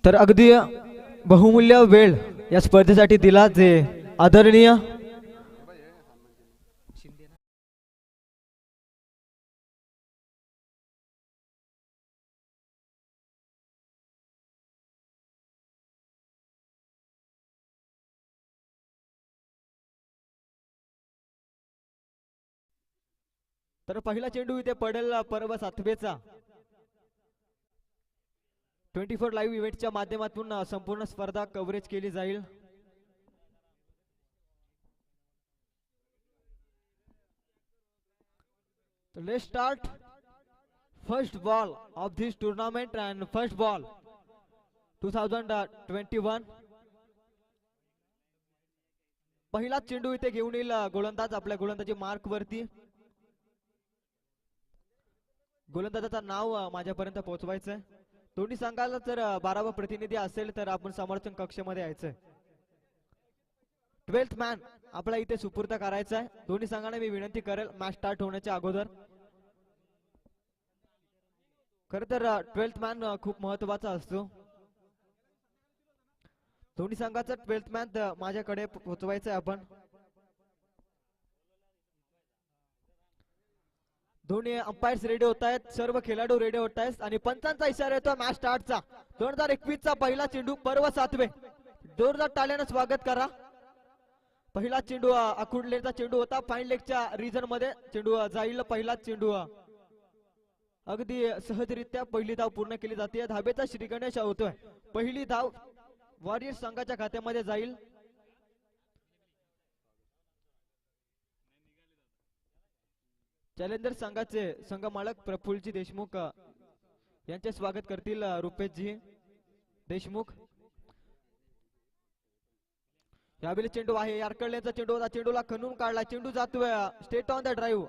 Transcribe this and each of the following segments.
तर अगदी बहुमूल्य वेळ या स्पर्धेसाठी दिला जे आदरणीय तर पहिला चेंडू इथे पडेल पर्व सातवेचा 24 लाईव्ह इव्हेंटच्या माध्यमातून संपूर्ण स्पर्धा कव्हरेज केली जाईल. Let's start first ball of this tournament and first ball 2021. पहिला चेंडू इथे घेऊन येईल गोलंदाज आपल्या गोलंदाजी मार्क वरती. गोलंदाजाचं नाव माझ्यापर्यंत पोहोचवायचं आहे. दोन्ही संघाला जर 12वा प्रतिनिधी असेल तर आपण समर्थन कक्षामध्ये यायचंय. 12th मॅन आपला इथे सुपूर्द करायचा आहे. दोन्ही संघांना मी विनंती करेल मॅच स्टार्ट होण्याच्या अगोदर. खरं तर 12th मॅन खूप महत्वाचा असतो. दोन्ही संघाचा 12th मॅन माझ्याकडे पोहोचवायचं आहे आपण. दोन्ही अंपायर्स रेडी होत आहेत, सर्व खेळाडू रेडी होत आहेत आणि पंचांचा इशारा येतो मॅच स्टार्टचा. 2021 चा पहिला चेंडू पर्व सातवे. जोरदार टाळ्यानं स्वागत करा. पहिला चेंडू अकुडलेचा चेंडू होता. फाईन लेगच्या रिजन मध्ये चेंडू जाईल. पहिला चेंडू अगदी सहजरित्या पहिली धाव पूर्ण केली जाते. धाबेचा श्रीगणेश होतोय. पहिली धाव वॉरियर्स संघाच्या खात्यामध्ये जाईल. चॅलेंजर संघाचे संघ मालक प्रफुल्लजी देशमुख यांचे स्वागत करतील रुपेशजी देशमुख. यावेळी चेंडू आहे यारकडल्याचा चेंडू होता. चेंडूला खणून काढला. चेंडू जातोय straight on the drive.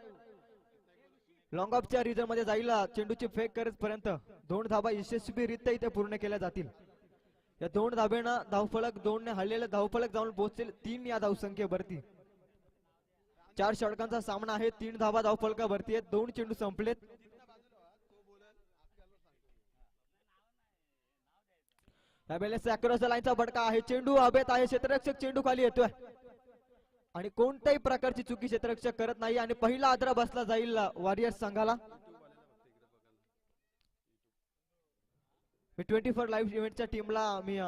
Long ऑफच्या रिजन मध्ये जाईल. चेंडूची फेक करेपर्यंत 2 धावा यशस्वीरित्या इथे पूर्ण केल्या जातील. या 2 धाब्यांना धावफलक 2 ने हल्लेले धावफलक जाऊन पोहोचतील 3 या धावसंख्येवरती. 4 षटकांचा सामना आहे. 3 धावा धावफलकावरती आहेत. 2 चेंडू संपलेत. यावेळेस अक्रॉस द लाईनचा फटका आहे. चेंडू हवेत आहे. क्षेत्ररक्षक चेंडू खाली येतोय आणि कोणत्याही प्रकारची चुकी क्षेत्ररक्षक करत नाही आणि पहिला आदरा बसला जाईल वॉरियर्स संघाला. मी 24 लाईव्ह इव्हेंटच्या टीमला मी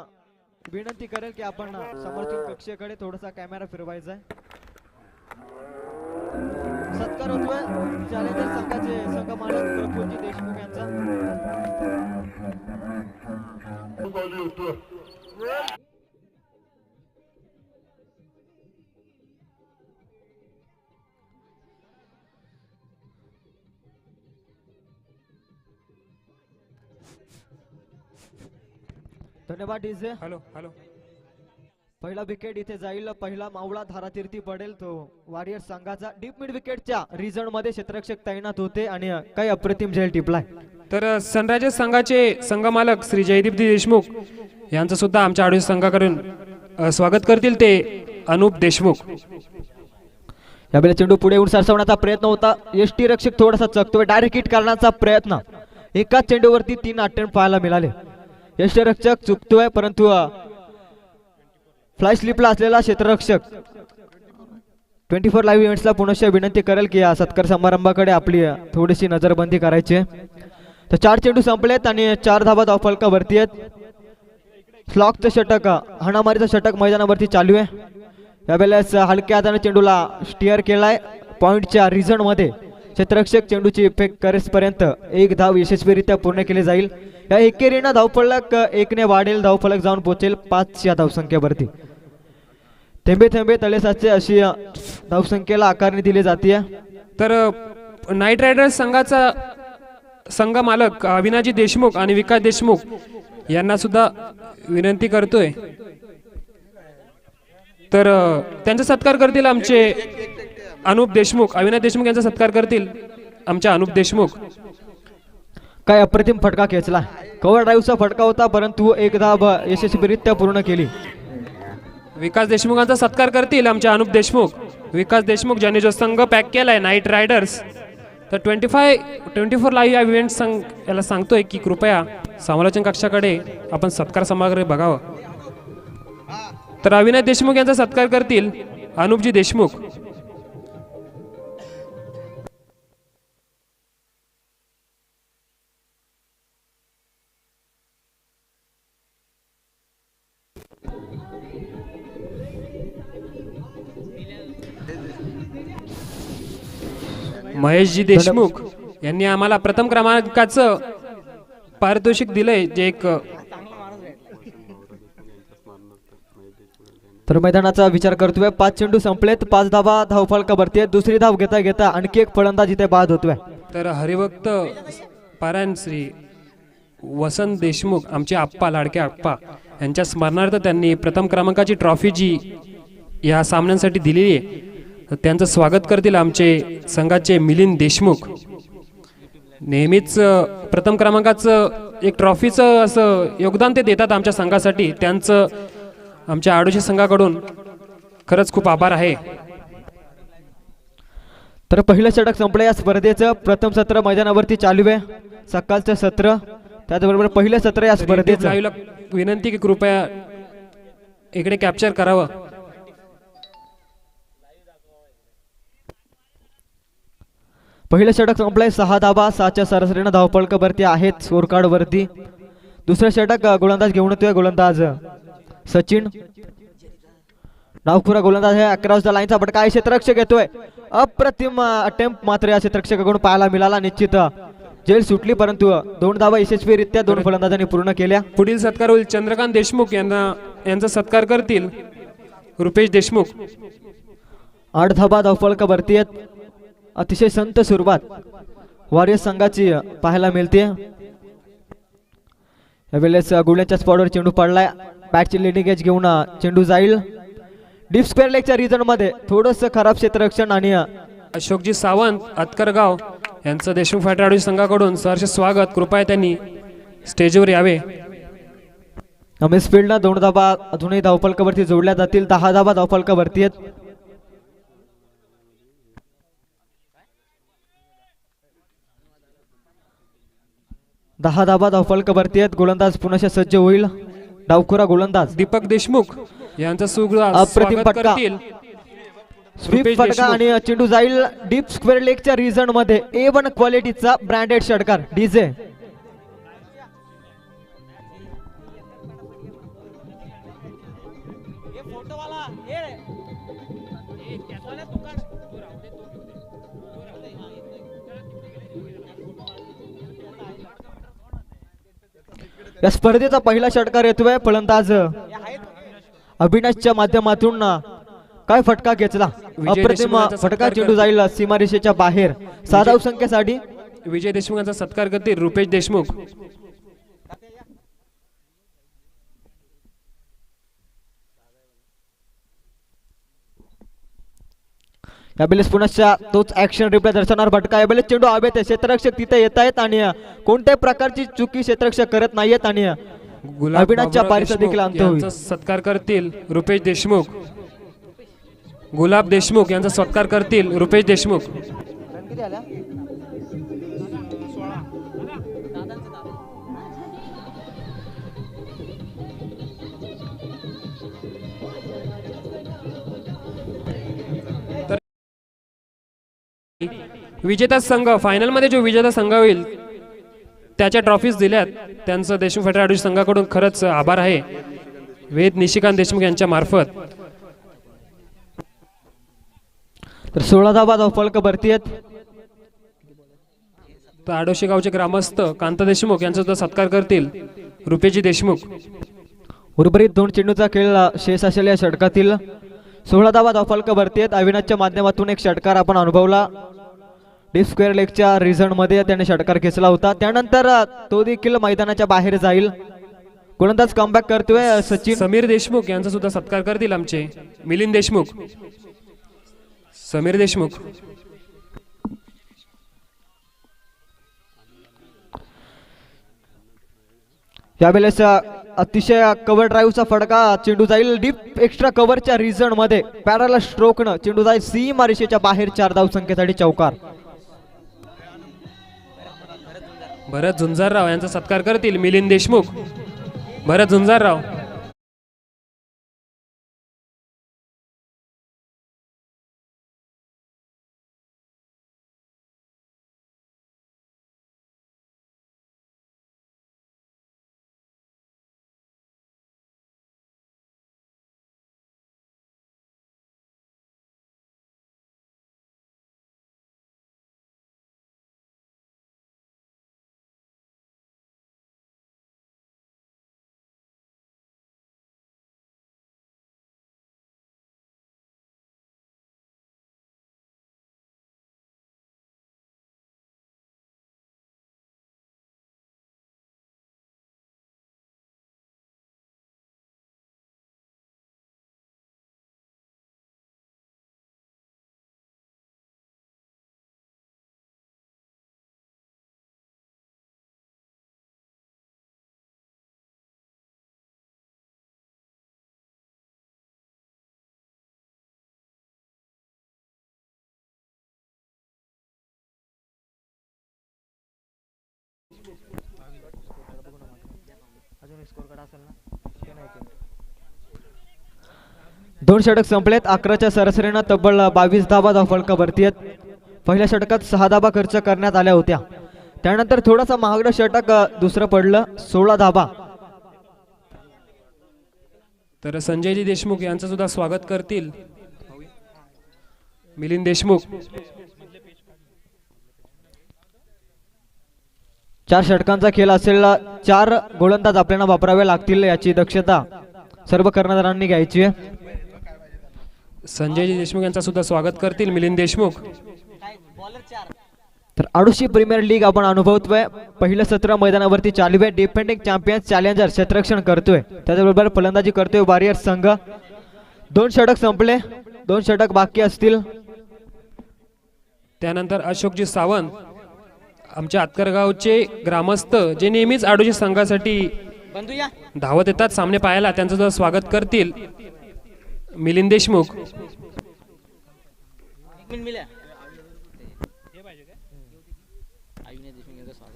विनंती करेल की आपण समर्थन कक्षेकडे थोडासा कॅमेरा फिरवायचा आहे. सत्कार होतोय चॅलेंजर संघाचे संघ मालक प्रफुल्लजी देशमुख यांचा. धन्यवाद डीजे. Hello hello. पहिला विकेट इथे जाईल. पहिला मावळा धारातीर्थी पडेल तो वॉरियर्स संघाचा. डीप मिड विकेटच्या रिझन मध्ये क्षेत्ररक्षक तैनात होते आणि काही अप्रतिम झेल टिपलाय. तर सनरायझर्स संघाचे संघ मालक श्री जयदीप देशमुख यांचं सुद्धा आमच्या आडोशी संघाकडून स्वागत करतील ते अनुप देशमुख. यावेळी चेंडू पुढे येऊन सरसवण्याचा प्रयत्न होता. यष्टी रक्षक थोडासा चकतोय. डायरेक्ट हिट करण्याचा प्रयत्न. एकाच चेंडूवरती 3 अटेम्प्ट पाहायला मिळाले. यष्टी रक्षक चुकतोय परंतु फ्लाय स्लिपला असलेला क्षेत्ररक्षक 24 लाईव्ह इव्हेंट्सला पुनश्च विनंती करेल की या सत्कार समारंभाकडे आपली थोडीशी नजरबंदी करायची आहे. तर 4 चेंडू संपलेत आणि 4 धावा धावफलकावरती आहेत. स्लॉकचं षटक हाणामारीचं षटक मैदानावरती चालू आहे. यावेळेस हलक्या हाताने चेंडूला स्टिअर केलाय. पॉइंटच्या रिझन मध्ये क्षेत्ररक्षक चेंडूची फेक करेपर्यंत 1 धाव यशस्वीरित्या पूर्ण केली जाईल. या एकेरीनं धावफलक 1 ने वाढेल. धावफलक जाऊन पोहोचेल 5 या धावसंख्येवरती. थेंबे थेंबे तळेसाचे अशी धावसंख्येला आकारणी दिली जाते. तर नाईट रायडर्स संघाचा संघ मालक अविनाजी देशमुख आणि विकास देशमुख यांना सुद्धा विनंती करतोय. तर त्यांचा सत्कार करतील आमचे अनुप देशमुख. अविनाश देशमुख यांचा सत्कार करतील आमच्या अनुप देशमुख. काय अप्रतिम फटका खेचला. कव्हर ड्राईव्हचा फटका होता परंतु 1 धाव यशस्वीरित्या पूर्ण केली. विकास देशमुखांचा सत्कार करतील आमच्या अनुप देशमुख. विकास देशमुख ज्यांनी जो संघ पॅक केलाय नाईट रायडर्स तर 24 लाईव्ह या इव्हेंट याला सांगतोय की कृपया समालोचन कक्षाकडे आपण सत्कार समाग्रह बघावं. तर अविनाश देशमुख यांचा सत्कार करतील अनुपजी देशमुख. महेशजी देशमुख यांनी आम्हाला प्रथम क्रमांकाचं पारितोषिक दिलंय, जे एक तर मैदानाचा विचार करतोय. 5 चेंडू संपलेत, 5 धावा धावफलकावरती आहेत. दुसरी धाव घेता घेता आणखी एक फलंदाज इथे बाद होतोय. तर हरिभक्त पारायण श्री वसंत देशमुख आमचे आप्पा, लाडके आप्पा यांच्या स्मरणार्थ त्यांनी प्रथम क्रमांकाची ट्रॉफी जी या सामन्यांसाठी दिलेली आहे, तर त्यांचं स्वागत करतील आमचे संघाचे मिलिंद देशमुख. नेहमीच प्रथम क्रमांकाचं एक ट्रॉफीचं असं योगदान ते देतात आमच्या संघासाठी. त्यांचं आमच्या आडोशी संघाकडून खरंच खूप आभार आहे. तर पहिलं षटक संपलं या स्पर्धेचं. प्रथम सत्र मैदानावरती चालू आहे, सकाळचं सत्र, त्याचबरोबर पहिलं सत्र या स्पर्धेचं. लाईव्हला विनंती की कृपया इकडे कॅप्चर करावं. पहिलं षटक संपलंय, 6 धावा, 6च्या सरासरीनं धावफलकावरती आहेत स्कोर कार्ड वरती. दुसरं षटक गोलंदाज घेऊन येतोय गोलंदाज सचिन. डावखुरा गोलंदाज आहे. अक्रॉस द लाईनचा फटका आहे, क्षेत्ररक्षक येतोय. अप्रतिम अटेम्प्ट मात्र या क्षेत्ररक्षकाकडून पाहायला मिळाला. निश्चित जेल सुटली, परंतु 2 धावा यशस्वीरित्या 2 फलंदाजांनी पूर्ण केल्या. पुढील सत्कार होईल चंद्रकांत देशमुख यांचा सत्कार करतील रुपेश देशमुख. 8 धावा धावफलकावरती आहेत. अतिशय संत सुरुवात वॉरियर्स संघाची पाहायला मिळते. यावेळेस गुळ्याच्या स्पॉटवर चेंडू पडलाय. बॅटची लिडिंग एज घेऊन चेंडू जाईल डीप स्क्वेअर लेगच्या रिजन मध्ये. थोडस खराब क्षेत्ररक्षण आणि अशोकजी सावंत अतकरगाव यांचं देशमुख फायटर संघाकडून सहर्ष स्वागत. कृपया त्यांनी स्टेजवर यावे. मिस फील्डला 2 धावा अजूनही धावफलकावरती जोडल्या जातील. 10 धावा धावफलकावरती आहेत. दहा धावा धावफलकावरती आहेत. गोलंदाज पुन्हा सज्ज होईल. डावखुरा गोलंदाज दीपक देशमुख यांचा अप्रतिम स्वागत फटका. करतील स्वीप रुपेश फटका देशमुख. आणि चेंडू जाईल डीप स्क्वेअर लेगच्या रिजन मध्ये. A1 क्वालिटीचा ब्रँडेड षटकार डीजे. या स्पर्धेचा पहिला षटकार येतोय. फलंदाज अविनाशच्या माध्यमातून काय फटका घेतला. विजय अप्रतिम देशमुख यांचा फटका, सत्कार चेंडू जाईल सीमारेषेच्या बाहेर. 6 धावसंख्येसाठी विजय देशमुख यांचा सत्कार करतील रुपेश देशमुख. यावेळेस पुन्हा तोच ऍक्शन रिप्ले दर्शवणार फटका. यावेळेस चेंडू हवेत आहे. क्षेत्ररक्षक तिथे येत आहेत आणि कोणत्याही प्रकारची चुकी क्षेत्ररक्षक करत नाहीयेत आणि अविनाशच्या पारीचा देखील अंत होईल. यांचा सत्कार करतील रुपेश देशमुख. गुलाब देशमुख यांचा सत्कार करतील रुपेश देशमुख. विजेता संघ फायनल मध्ये जो विजेता संघ होईल त्याच्या ट्रॉफीज दिल्यात. त्यांचं देशमुख फेडरेशन संघाकडून खरंच आभार आहे वेद निशिकांत देशमुख यांच्या मार्फत. तर 16 धावा धावफलकावरती आहेत. तर आडोशी गावचे ग्रामस्थ कांता देशमुख यांचा सुद्धा सत्कार करतील रुपेशजी देशमुख. उर्वरित 2 चेंडूचा खेळ शेष असलेल्या षटकातील 16 धावा धावफलकावरती आहेत. अविनाशच्या माध्यमातून एक षटकार आपण अनुभवला. डीप स्क्वेअर लेगच्या रिझन मध्ये त्याने षटकार खेचला होता. त्यानंतर तो देखील मैदानाच्या बाहेर जाईल. गोलंदाज कमबॅक करतोय सचिन. समीर देशमुख यांचा सुद्धा सत्कार करतील आमचे मिलिंद देशमुख. समीर देशमुख. यावेळेस अतिशय कव्हर ड्राईव्हचा फटका. चेंडू जाईल डीप एक्स्ट्रा कव्हरच्या रिझन मध्ये. पॅरल स्ट्रोकनं चेंडू जाईल सीमारेषेच्या बाहेर. 4 धावसंख्येसाठी चौकार. भरत झुंजारराव यांचा सत्कार करतील मिलिंद देशमुख. भरत झुंजारराव. दोन षटक संपलेत. 11च्या सरासरीनं तब्बल 22 धाबा धावफलकावरती आहेत. पहिल्या षटकात 6 धाबा खर्च करण्यात आल्या होत्या. त्यानंतर थोडासा महागडं षटक दुसरं पडलं, 16 धाबा. तर संजयजी देशमुख यांचं सुद्धा स्वागत करतील मिलिंद देशमुख. 4 षटकांचा खेळ असेल. 4 गोलंदाज आपल्याला वापरावे लागतील, याची दक्षता सर्व कर्णधारांनी घ्यायची आहे. संजयजी देशमुख यांचं सुद्धा स्वागत करतील मिलिंद देशमुख. तर आडोशी प्रीमियर लीग आपण अनुभवतोय. पहिलं सत्र मैदानावरती चालू आहे. डिफेंडिंग चॅम्पियन्स चॅलेंजर क्षेत्ररक्षण करतोय, त्याचबरोबर फलंदाजी करतोय वॉरियर संघ. 2 षटक संपले, 2 षटक बाकी असतील. त्यानंतर अशोकजी सावंत आमच्या आतकरगावचे ग्रामस्थ जे नेहमीच आडोशी संघासाठी धावत येतात सामने पाहायला, त्यांचं सुद्धा स्वागत करतील मिलिंद देशमुख.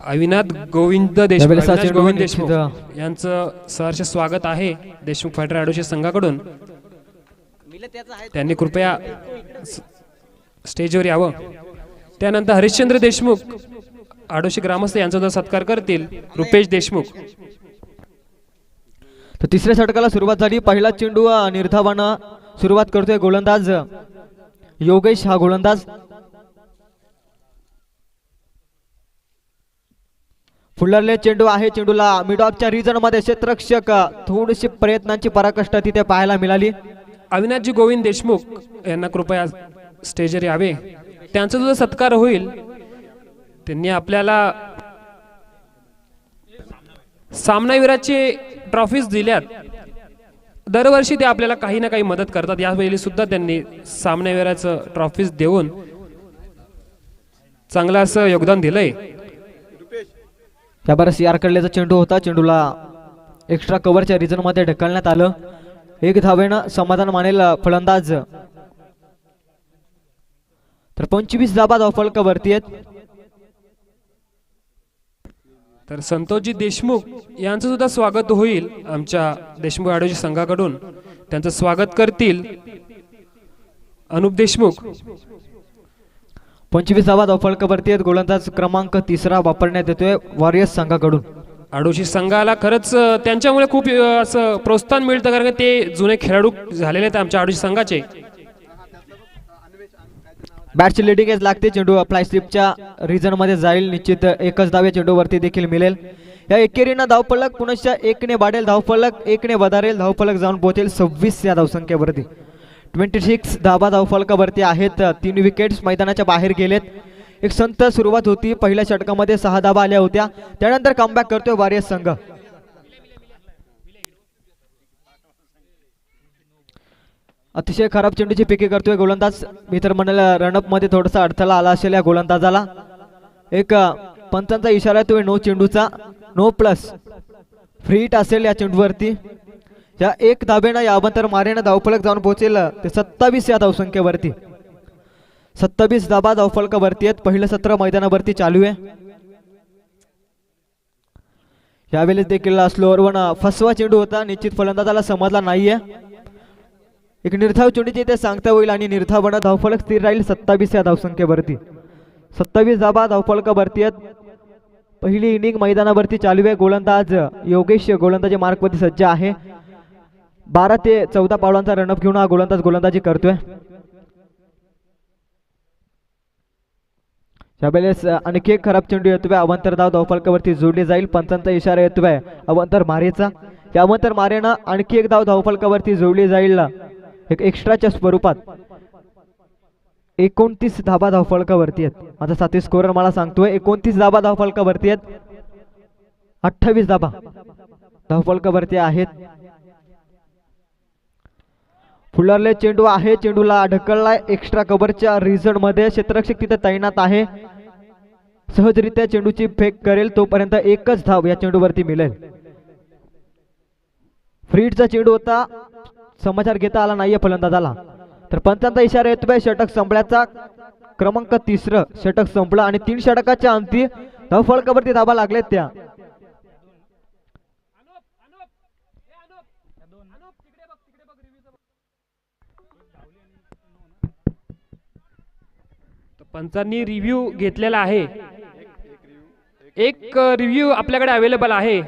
अविनाथ गोविंद देशमुख, अविनाश गोविंद देशमुख यांचं सहर्ष स्वागत आहे देशमुख फायटर आडोशी संघाकडून. त्यांनी कृपया स्टेजवर यावं. त्यानंतर हरिश्चंद्र देशमुख आडोशी ग्रामस्थ यांचा सुद्धा सत्कार करतील रुपेश देशमुख. तर तिसऱ्या षटकाला सुरुवात झाली. पहिला चेंडू निर्धावानं सुरुवात करतोय गोलंदाज योगेश. हा गोलंदाज फुलरले चेंडू आहे. चेंडूला मिडऑफच्या रिजन मध्ये क्षेत्ररक्षक थोडीशी प्रयत्नांची पराकाष्ठा तिथे पाहायला मिळाली. अविनाशजी गोविंद देशमुख यांना कृपया स्टेजवर यावे, त्यांचा सुद्धा सत्कार होईल. त्यांनी आपल्याला सामनावीराचे ट्रॉफीज दिल्यात. दरवर्षी ते आपल्याला काही ना काही मदत करतात. यावेळी सुद्धा त्यांनी सामनावीराचं ट्रॉफीज देऊन चांगलं असं योगदान दिलंय. त्याबरोबर सीआर कडलेचा चेंडू होता. चेंडूला एक्स्ट्रा कव्हरच्या रिजन मध्ये ढकलण्यात आलं. 1 धावेनं समाधान मानेल फलंदाज. तर 25 धाबा धावफलकावरती आहेत. तर संतोषजी देशमुख यांचं सुद्धा स्वागत होईल आमच्या देशमुख आडोशी संघाकडून. त्यांचं स्वागत करतील अनुप देशमुख. 25 धावा धावफलकावरती आहेत. गोलंदाज क्रमांक 3 वापरण्यात येतोय वॉरियर्स संघाकडून. आडोशी संघाला खरंच त्यांच्यामुळे खूप असं प्रोत्साहन मिळतं, कारण ते जुने खेळाडू झालेले आहेत आमच्या आडोशी संघाचे. बॅटची लिडिंग एज लागते. चेंडू फ्लाय स्लिपच्या रिजन मध्ये जाईल. निश्चित 1च धाव या चेंडूवरती देखील मिळेल. या एकेरीनं धावफलक पुनश्च 1ने वाढेल धावफलक, 1ने वधारेल धावफलक, जाऊन पोहोचेल 26 या धावसंख्येवरती. 26 धाबा धावफलकावरती आहेत. 3 विकेट्स मैदानाच्या बाहेर गेलेत. एक संत सुरुवात होती. पहिल्या षटकामध्ये 6 धाबा आल्या होत्या. त्यानंतर कमबॅक करतोय वॉरियर्स संघ. अतिशय खराब चेंडूची पिके करतोय गोलंदाज. मी तर म्हणाल रनअप मध्ये थोडासा अडथळा आला असेल या गोलंदाजाला. एक पंचांचा इशारा येतोय नो चेंडूचा, नो प्लस. फ्री हिट असेल या चेंडूवरती. या 1 धाबेनं यानंतर मारेनं धावफलक जाऊन पोहोचेल ते 27 या धावसंख्येवरती. 27 धाबा धावफलकावरती आहेत. पहिलं सत्र मैदानावरती चालू आहे. यावेळेस देखील स्लोअरवन फसवा चेंडू होता, निश्चित फलंदाजाला समजला नाहीये. एक निर्धाव चेंडूची इथे सांगता होईल आणि निर्धावानं धावफलक स्थिर राहील 27 या धावसंख्येवरती. 27 धाबा धावफलकावरती आहेत. पहिली इनिंग मैदानावरती चालू आहे. गोलंदाज योगेश गोलंदाजी मार्कवरती सज्ज आहे. 12 ते 14 पावलांचा रनअप घेऊन हा गोलंदाज गोलंदाजी करतोय. यावेळेस आणखी एक खराब चेंडू येतोय. अवंतर धाव धावफलकावरती जोडली जाईल. पंचांचा इशारा येतोय अवंतर मारेचा. या अवंतर मारेनं आणखी एक धाव धावफलकावरती जोडली जाईल एक एक्स्ट्राच्या स्वरूपात. 29 धाबा धावफलकावरती आहेत. आता साथी स्कोरर मला सांगतोय 29 धाबा धावफलकावरती आहेत. 28 धाबा धावफलकावरती आहेत. फुलरले चेंडू आहे. चेंडूला ढकललाय एक्स्ट्रा कव्हरच्या रिझन मध्ये. क्षेत्ररक्षक तिथे तैनात आहे. सहजरित्या चेंडूची फेक करेल तोपर्यंत एकच धाव या चेंडूवरती मिळेल. फ्रीडचा चेंडू होता. समाचार घेता आला नाहीये फलंदाजाला. तर पंचांचा इशारा येतोय षटक संपल्याचा. क्रमांक 3 षटक संपलं आणि 3 षटकाच्या अंती धावफलकावरती धाबा लागलेत त्या. पंचांनी रिव्ह्यू घेतलेला आहे. एक रिव्ह्यू आपल्याकडे अवेलेबल आहे.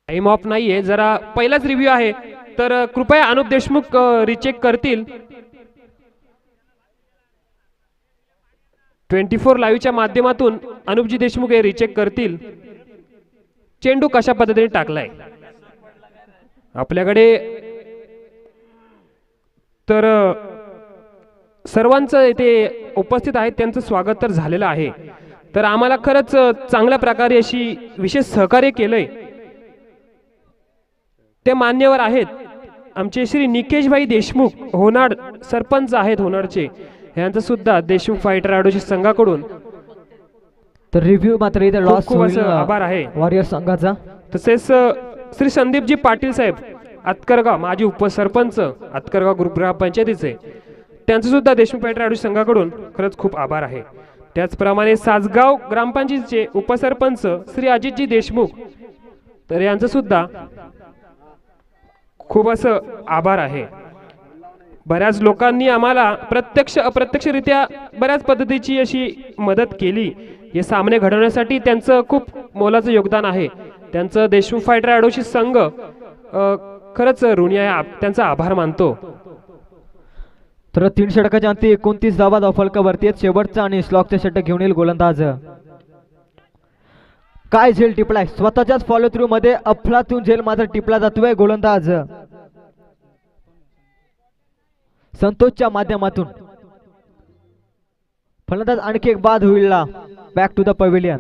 टाइम ऑफ नाहीये, जरा पहिलाच रिव्ह्यू आहे, तर कृपया अनुप देशमुख रिचेक करतील. 24 लाईव्हच्या माध्यमातून अनुपजी देशमुख हे रिचेक करतील. चेंडू कशा पद्धतीने टाकलाय आपल्याकडे. तर सर्वांचं इथे उपस्थित आहेत त्यांचं स्वागत तर झालेलं आहे. तर आम्हाला खरंच चांगल्या प्रकारे अशी विशेष सहकार्य केलंय ते मान्यवर आहेत. आमचे श्री निकेशभाई देशमुख होनाड सरपंच आहेत होनाडचे, यांचं सुद्धा देशमुख फायटर आडोशी संघाकडून तर रिव्ह्यू मात्र इथे लॉस खूप असं आभार आहे वॉरियर संघाचा. तसेच श्री संदीपजी पाटील साहेब आतकरगाव माजी उपसरपंच आतकरगाव ग्रामपंचायतीचे, त्यांचं सुद्धा देशमुख फायटर आडोशी संघाकडून खरंच खूप आभार आहे. त्याचप्रमाणे सासगाव ग्रामपंचायतीचे उपसरपंच श्री अजितजी देशमुख, तर यांचं सुद्धा खूप असं आभार आहे. बऱ्याच लोकांनी आम्हाला प्रत्यक्ष अप्रत्यक्षरित्या बऱ्याच पद्धतीची अशी मदत केली. हे सामने घडवण्यासाठी त्यांचं खूप मोलाचं योगदान आहे. त्यांचं देशमुख फायटर आडोशी संघ खरंच ऋणी आहे, त्यांचा आभार मानतो. तर 3 षटकाच्या अंती 29 धावा धावफलकावरती आहेत. शेवटचा आणि स्लॉकचा षटक घेऊन येईल गोलंदाज. काय झेल टिपलाय स्वतःच्याच फॉलो थ्रू मध्ये. अफलातून झेल मात्र टिपला जातोय गोलंदाज संतोषच्या माध्यमातून. फलंदाज आणखी एक बाद होईल. Back to the pavilion.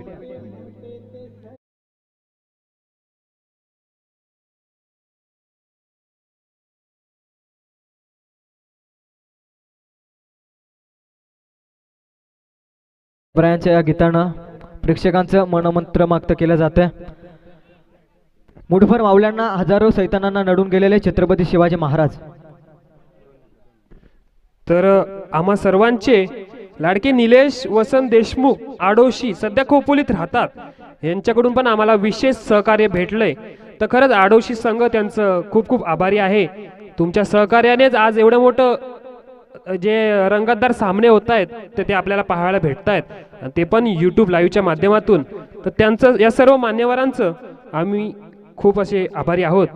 ब्रायनच्या या गीतानं प्रेक्षकांचं मनमंत्र माक्त केलं जातं. मुठभर मावल्यांना हजारो सैतानांना नडून गेलेले छत्रपती शिवाजी महाराज. तर आम्हा सर्वांचे लाडके निलेश वसंत देशमुख आडोशी सध्या खोपोलीत राहतात, यांच्याकडून पण आम्हाला विशेष सहकार्य भेटलंय. तर खरंच आडोशी संघ त्यांचं खूप खूप आभारी आहे. तुमच्या सहकार्यानेच आज एवढं मोठं जे रंगतदार सामने होत आहेत तर ते आपल्याला पाहायला भेटत आहेत, ते पण यूट्यूब लाईव्हच्या माध्यमातून. तर त्यांचं या सर्व मान्यवरांचं आम्ही खूप असे आभारी आहोत.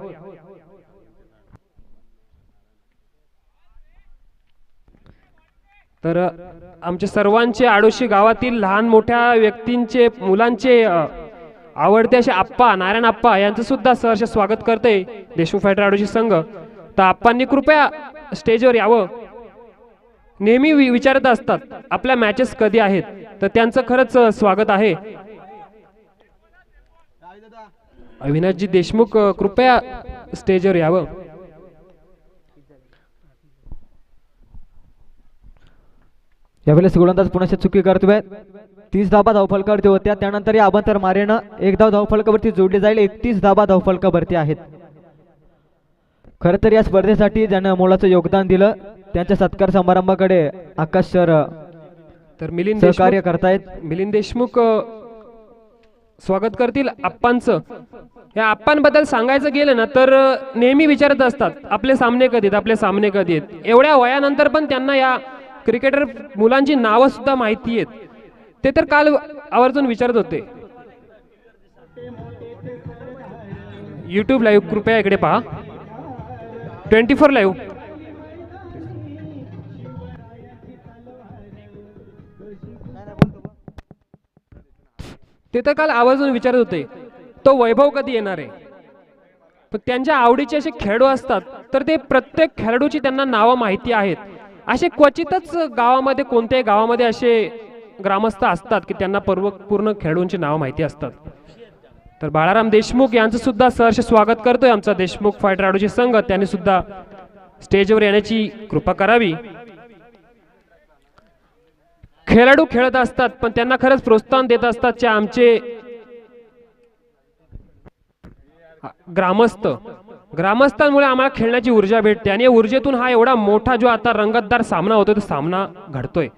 तर आमच्या सर्वांचे आडोशी गावातील लहान मोठ्या व्यक्तींचे मुलांचे आवडते असे आप्पा नारायण आप्पा यांचं सुद्धा सहर्ष स्वागत करते देशमुख फायटर आडोशी संघ. तर आप्पांनी कृपया स्टेजवर यावं. नेहमी विचारत असतात आपल्या मॅचेस कधी आहेत, तर त्यांचं खरंच स्वागत आहे. अविनाशजी देशमुख कृपया स्टेजवर यावं. यावेळेस गोलंदाज पुन्हा चुकी करतोय. 30 धाबा धावफलकावरती होत्या. त्यानंतर या अभंतर मारेनं 1 धाव धावफलकावरती जोडली जाईल. 31 धाबा धावफलकावरती आहेत. खरं तर या स्पर्धेसाठी ज्यानं मोलाचं योगदान दिलं त्यांच्या सत्कार समारंभाकडे आकाश सर तर मिलिंद सहकार्य करतायत. मिलिंद देशमुख स्वागत करतील आप्पांचं. या आप्पांबद्दल सांगायचं गेलं ना तर नेहमी विचारत असतात आपले सामने कधी आहेत, आपले सामने कधी आहेत. एवढ्या वयानंतर पण त्यांना या क्रिकेटर मुलांची नावं सुद्धा माहिती आहेत. ते तर काल आवर्जून विचारत होते. यूट्यूब लाईव्ह कृपया इकडे पहा. 24 लाईव्ह. ते तर काल आवर्जून विचारत होते तो वैभव कधी येणार आहे. पण त्यांच्या आवडीचे असे खेळाडू असतात तर ते प्रत्येक खेळाडूची त्यांना नावं माहिती आहेत. असे क्वचितच गावामध्ये कोणत्याही गावामध्ये असे ग्रामस्थ असतात की त्यांना पूर्ण खेळाडूंची नावं माहिती असतात. तर बाळाराम देशमुख यांचं सुद्धा सहर्ष स्वागत करतोय आमचा देशमुख फायटर आडोशी संघ. त्यांनी सुद्धा स्टेजवर येण्याची कृपा करावी. खेळाडू खेळत असतात पण त्यांना खरंच प्रोत्साहन देत असतात जे आमचे ग्रामस्थांमुळे आम्हाला खेळण्याची ऊर्जा भेटते आणि या ऊर्जेतून हा एवढा मोठा जो आता रंगतदार सामना होतोय तो सामना घडतोय.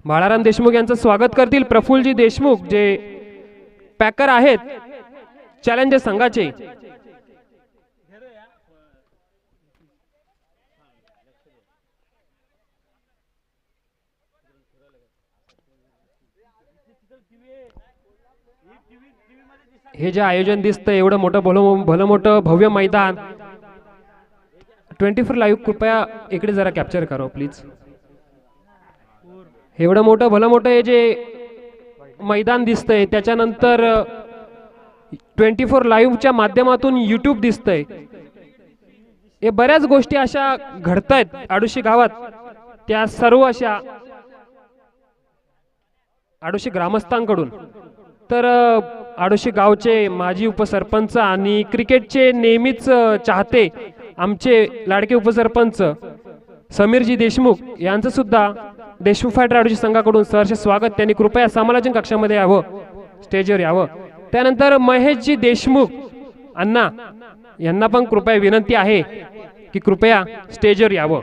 बाळाराम देशमुख यांचं स्वागत करतील प्रफुल्लजी देशमुख जे पॅकर आहेत चॅलेंजर संघाचे. हे जे आयोजन दिसतं एवढं मोठं भलं मोठं भव्य मैदान. 24 लाईव्ह कृपया इकडे जरा कॅप्चर करा प्लीज. एवढं मोठं भलं मोठं हे जे मैदान दिसतंय त्याच्यानंतर 24 लाईव्हच्या माध्यमातून यूट्यूब दिसतंय. हे बऱ्याच गोष्टी अशा घडतायत आडोशी गावात. त्या सर्व अशा आडोशी ग्रामस्थांकडून. तर आडोशी गावचे माजी उपसरपंच आणि क्रिकेटचे नेहमीच चाहते आमचे लाडके उपसरपंच समीरजी देशमुख यांचं सुद्धा देशमुख फायटर आडोशी संघाकडून सहर्ष स्वागत. त्यांनी कृपया समालोचन कक्षामध्ये यावं, स्टेजवर यावं. त्यानंतर महेशजी देशमुख अण्णा यांना पण कृपया विनंती आहे की कृपया स्टेजवर यावं.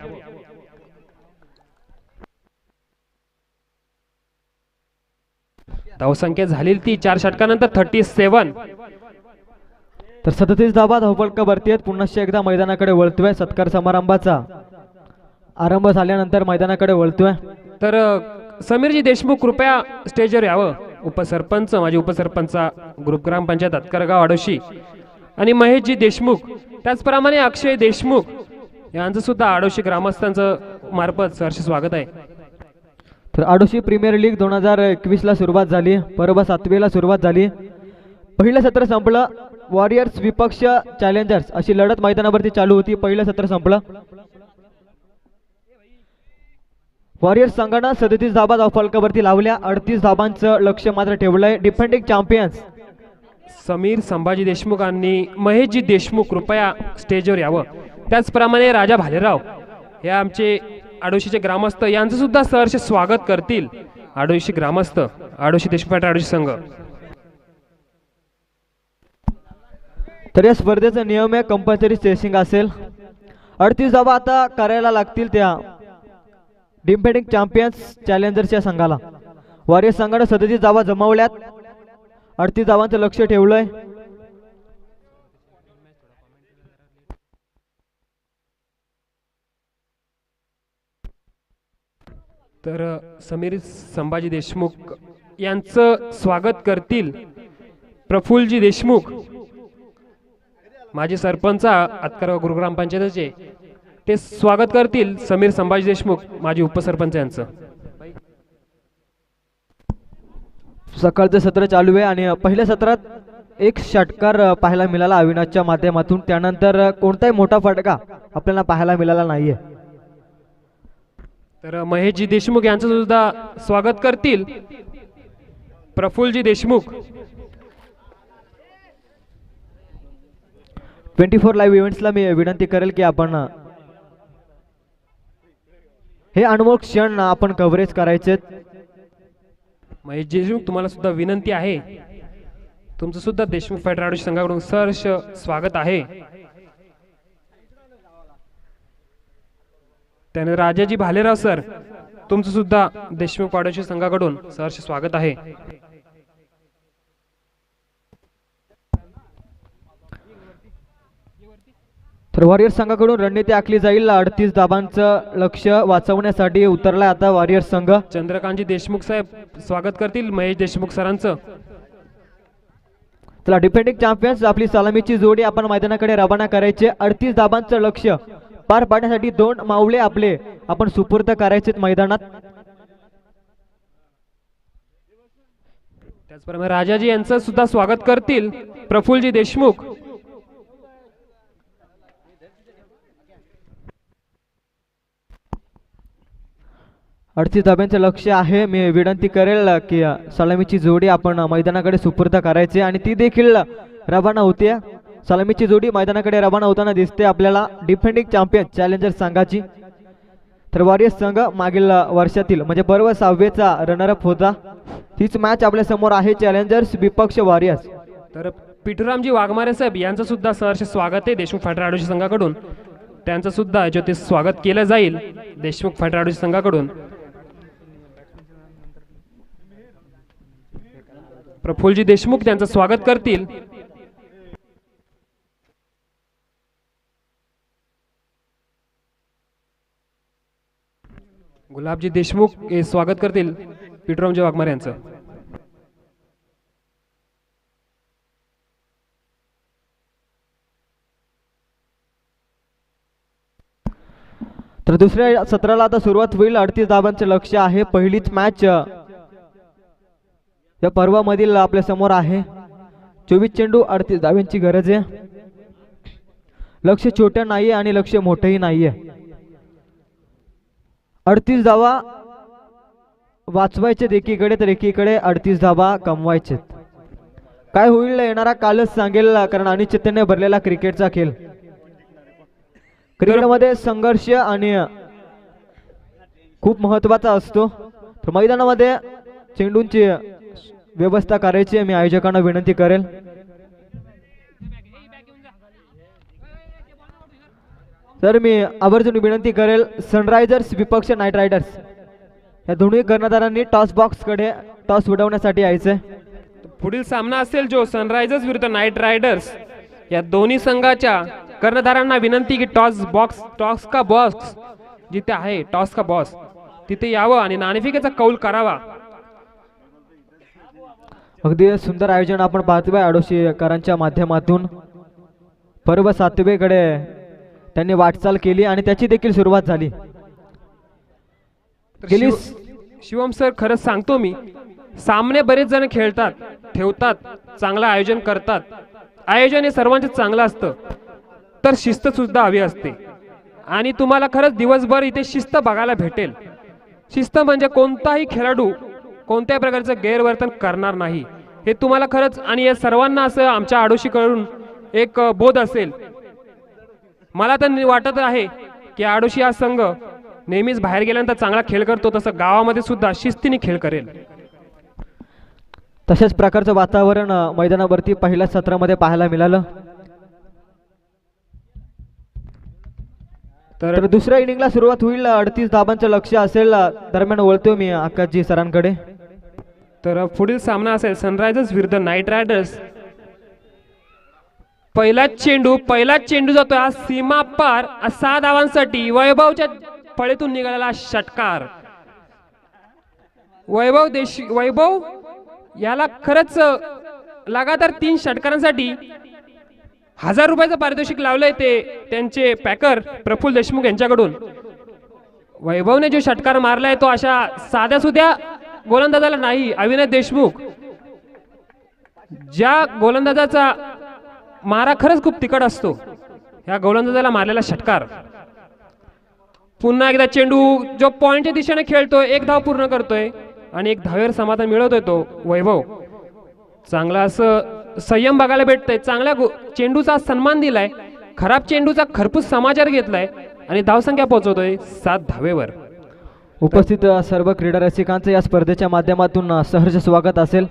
धावसंख्या झालेली ती 4 षटकानंतर 37. तर 37 धावा धावफलकावरती आहेत. पुन्हा एकदा मैदानाकडे वळतोय. सत्कार समारंभाचा आरंभ झाल्यानंतर मैदानाकडे वळतोय. तर समीरजी देशमुख कृपया स्टेजवर यावं. उपसरपंच माजी उपसरपंच ग्रुप ग्रामपंचायत अतकरगाव आडोशी आणि महेशजी देशमुख. त्याचप्रमाणे अक्षय देशमुख यांचं सुद्धा आडोशी ग्रामस्थांचं मार्फत सहर्ष स्वागत आहे. तर आडोशी प्रीमियर लीग 2021 ला सुरुवात झाली. पर्व 7वीला सुरुवात झाली. पहिलं सत्र संपलं. वॉरियर्स विपक्ष चॅलेंजर्स अशी लढत मैदानावरती चालू होती. पहिलं सत्र संपलं. वॉरियर्स संघानं 37 धाबा धावफलकावरती लावल्या. 38 धाबांचं लक्ष मात्र ठेवलंय. डिफेंडिंग चॅम्पियन्स समीर संभाजी देशमुख आणि महेशजी देशमुख कृपया स्टेजवर यावं. त्याचप्रमाणे राजा भालेराव हे आमचे आडोशीचे ग्रामस्थ यांचं सुद्धा सहर्ष स्वागत करतील आडोशी ग्रामस्थ आडोशी देशमुख फायटर आडोशी संघ. तर या स्पर्धेचा नियम आहे कंपल्सरी चेसिंग असेल. 38 धाबा आता करायला लागतील त्या डिफेंडिंग चॅम्पियन्स चॅलेंजर्सच्या संघाला. वॉरियर्स संघाने 37 धाबा जमावल्यात. 38 धावांचं लक्ष ठेवलंय. तर समीर संभाजी देशमुख यांचं स्वागत करतील प्रफुल्लजी देशमुख माजी सरपंच अतकरगाव गुरुग्राम पंचायतीचे. ते स्वागत करतील समीर संभाजी देशमुख माजी उपसरपंच यांचं. सकाळचं सत्र चालू आहे आणि पहिल्या सत्रात एक षटकार पाहायला मिळाला अविनाशच्या माध्यमातून. त्यानंतर कोणताही मोठा फटका आपल्याला पाहायला मिळाला नाहीये. तर महेशजी देशमुख यांचं सुद्धा स्वागत करतील प्रफुल्लजी देशमुख. 24 लाईव्ह इव्हेंट्सला मी विनंती करेल की आपण हे अनमोल क्षण आपण कव्हरेज करायचे. महेश देशमुख तुम्हाला सुद्धा विनंती आहे. तुमचं सुद्धा देशमुख फायटर आडोशी संघाकडून सहर्ष स्वागत आहे. त्याने राजाजी भालेराव सर तुमचं सुद्धा देशमुख आडोशी संघाकडून सहर्ष स्वागत आहे. तर वॉरियर्स संघाकडून रणनीती आखली जाईल. 38 धाबांचं लक्ष वाचवण्यासाठी उतरलाय आता वॉरियर्स संघ. चंद्रकांतजी देशमुख साहेब स्वागत करतील महेश देशमुख सरांचं. चला डिफेंडिंग चॅम्पियन्स आपली सलामीची जोडी आपण मैदानाकडे रवाना करायचे. 38 धाबांचं लक्ष पार पाडण्यासाठी 2 मावळे आपले आपण सुपूर्द करायचे मैदानात. त्याचप्रमाणे राजाजी यांचं सुद्धा स्वागत करतील प्रफुल्लजी देशमुख. अडतीस धाब्यांचं लक्ष आहे. मी विनंती करेल की सलामीची जोडी आपण मैदानाकडे सुपूर्द करायची आणि ती देखील रवाना होते. सलामीची जोडी मैदानाकडे रवाना होताना दिसते आपल्याला डिफेंडिंग चॅम्पियन चॅलेंजर संघाची. तर वॉरियर्स संघ मागील वर्षातील म्हणजे पर्व 6वेचा रनरअप होता. तीच मॅच आपल्या समोर आहे चॅलेंजर्स विपक्ष वॉरियर्स. तर पिठुरामजी वाघमारे साहेब यांचं सुद्धा सहर्ष स्वागत आहे देशमुख फायटर आडोशी संघाकडून. त्यांचं सुद्धा याच्यात स्वागत केलं जाईल देशमुख फायटर आडोशी संघाकडून. प्रफुल्लजी देशमुख त्यांचं स्वागत करतील. गुलाबजी देशमुख हे स्वागत करतील पिठुरामजी वाघमारे यांचं. तर दुसऱ्या सत्राला आता सुरुवात होईल. 38 धाबांचं लक्ष आहे. पहिलीच मॅच या पर्वामधील आपल्या समोर आहे. 24 चेंडू 38 धाब्यांची गरज आहे. लक्ष छोटं नाहीये आणि लक्ष मोठंही नाहीये. 38 धावा वाचवायचे एकीकडे तर एकीकडे 38 धावा कमवायचे. काय होईल येणारा कालच सांगेल, कारण अनिश्चिततेने भरलेला क्रिकेटचा खेळ. क्रिकेटमध्ये संघर्ष आणि खूप महत्वाचा असतो. तर मैदानामध्ये चेंडूंची व्यवस्था करायची मी आयोजकांना विनंती करेल. तर मी आवर्जून विनंती करेल सनरायझर्स विपक्ष नाईट रायडर्स या दोन्ही कर्णधारांनी टॉस बॉक्स कडे टॉस उडवण्यासाठी यायचे. पुढील सामना असेल जो सनरायझर्स विरुद्ध नाईट रायडर्स या दोन्ही संघाच्या कर्णधारांना विनंती की टॉस का बॉक्स जिथे आहे टॉस का बॉस तिथे यावं आणि नाणेफेकीचा कौल करावा. अगदी सुंदर आयोजन आपण पाहतोय आडोशीकरांच्या माध्यमातून. पर्व 7वेकडे त्यांनी वाटचाल केली आणि त्याची देखील सुरुवात झाली. शिवम सर खरंच सांगतो मी, सामने बरेच जण खेळतात, ठेवतात, चांगलं आयोजन करतात. आयोजन हे सर्वांचं चांगलं असतं, तर शिस्त सुद्धा हवी असते. आणि तुम्हाला खरंच दिवसभर इथे शिस्त बघायला भेटेल. शिस्त म्हणजे कोणताही खेळाडू कोणत्याही प्रकारचं गैरवर्तन करणार नाही, हे तुम्हाला खरंच आणि या सर्वांना असं आमच्या आडोशीकडून एक बोध असेल. मला तर वाटत आहे की आडोशी हा संघ नेहमीच बाहेर गेल्यानंतर चांगला खेळ करतो, तसं गावामध्ये सुद्धा शिस्तीने खेळ करेल. तशाच प्रकारचं वातावरण मैदानावरती पहिल्या सत्रामध्ये पाहायला मिळालं. तर दुसऱ्या इनिंगला सुरुवात होईल. 38 धाबांचं लक्ष असेल. दरम्यान वळतो मी आकाशजी सरांकडे. तर पुढील सामना असेल सनरायझर्स विरुद्ध नाईट रायडर्स. पहिलाच चेंडू जातोय आज सीमा पार 6 धावांसाठी. वैभवच्या फळीतून निघालेला षटकार. वैभव याला खरंच लगातार 3 षटकारांसाठी 1000 रुपयाचं पारितोषिक लावलंय ते त्यांचे पॅकर प्रफुल्ल देशमुख यांच्याकडून. वैभवने जो षटकार मारलाय तो अशा साध्या सुध्या गोलंदाजाला नाही. अविनाश देशमुख ज्या गोलंदाजाचा मारा खरंच खूप तिखट असतो, ह्या गोलंदाजाला मारलेला षटकार. पुन्हा एकदा चेंडू जो पॉइंटच्या दिशेने खेळतोय, 1 धाव पूर्ण करतोय आणि 1 धावेवर समाधान मिळवतोय तो वैभव. चांगला असं संयम बघायला भेटतंय. चांगल्या चेंडूचा सन्मान दिलाय, खराब चेंडूचा खरपूस समाचार घेतलाय आणि धावसंख्या पोहोचवतोय 7 धावेवर. उपस्थित सर्व क्रीडा रसिकांचं या स्पर्धेच्या माध्यमातून सहर्ष स्वागत असेल.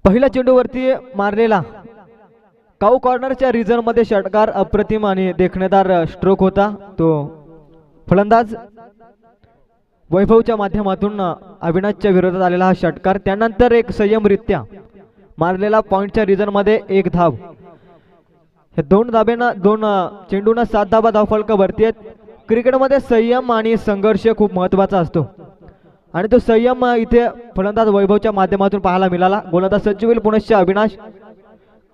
पहिल्या चेंडूवरती मारलेला काऊ कॉर्नरच्या रिझन मध्ये षटकार अप्रतिम आणि देखणेदार स्ट्रोक होता. तो फलंदाज वैभवच्या माध्यमातून अविनाशच्या विरोधात आलेला हा षटकार. त्यानंतर एक संयमरित्या मारलेला पॉइंटच्या रिझन मध्ये 1 धाव. हे दोन धाब्यांना चेंडूंना 7 धाबा धावफलकावरती आहेत. क्रिकेटमध्ये संयम आणि संघर्ष खूप महत्त्वाचा असतो आणि तो संयम इथे फलंदाज वैभवच्या माध्यमातून पाहायला मिळाला. गोलंदाज सज्ज होईल पुनश्च अविनाश.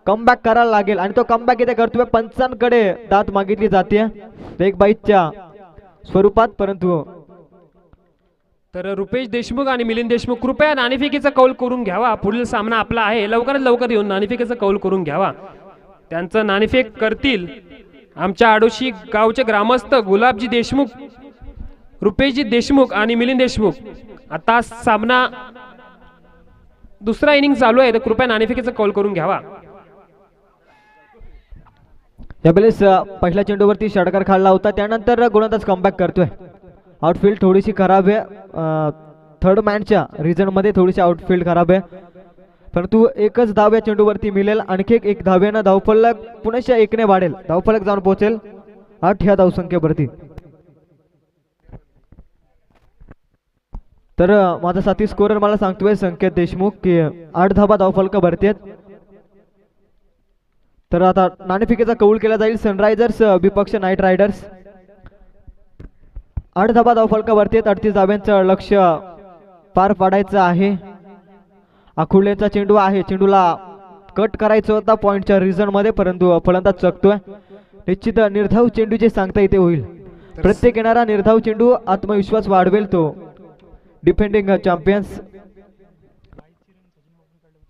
कमबॅक करायला लागेल आणि तो कमबॅक इथे करतोय. पंचांकडे दात मागितली जाते एक बाईच्या स्वरूपात, परंतु तर रुपेश देशमुख आणि मिलिंद देशमुख कृपया नाणेफेकीचा कौल करून घ्यावा. पुढील सामना आपला आहे, लवकरात लवकर येऊन नाणेफेकीचा कौल करून घ्यावा. त्यांचं नाणेफेक करतील आमच्या आडोशी गावचे ग्रामस्थ गुलाबजी देशमुख, रुपेशजी देशमुख आणि मिलिंद देशमुख. आता सामना दुसरा इनिंग चालू आहे, तर कृपया नाणेफेकीचा कौल करून घ्यावा. यावेळेस पहिल्या चेंडूवरती षटकार खाल्ला होता, त्यानंतर गोलंदाज कमबॅक करतोय. आउटफील्ड थोडीशी खराब आहे, थर्ड मॅनच्या रिझनमध्ये थोडीशी आउटफील्ड खराब आहे, परंतु एकच धाव या चेंडूवरती मिळेल. आणखी एक धावेनं धावफलक पुनश्च 1ने वाढेल. धावफलक जाऊन पोहोचेल 8 ह्या धावसंख्येवरती. तर माझा साथी स्कोरर मला सांगतोय संकेत देशमुख की 8 धाबा धावफलकावरती आहेत. तर आता नाणेफेकीचा कौल केला जाईल. सनरायझर्स विपक्ष नाईट रायडर्स. 8 धाबा धावफलकावरती आहेत. 38 धाब्यांचं लक्ष्य पार पाडायचं आहे. आखुर्लेचा चेंडू आहे, चेंडूला कट करायचं होता पॉइंटच्या रिझन मध्ये, परंतु फलंदाज चकतोय. निश्चित निर्धाव चेंडू जे सांगता इथे होईल. प्रत्येक येणारा निर्धाव चेंडू आत्मविश्वास वाढवेल तो डिफेंडिंग चॅम्पियन्स.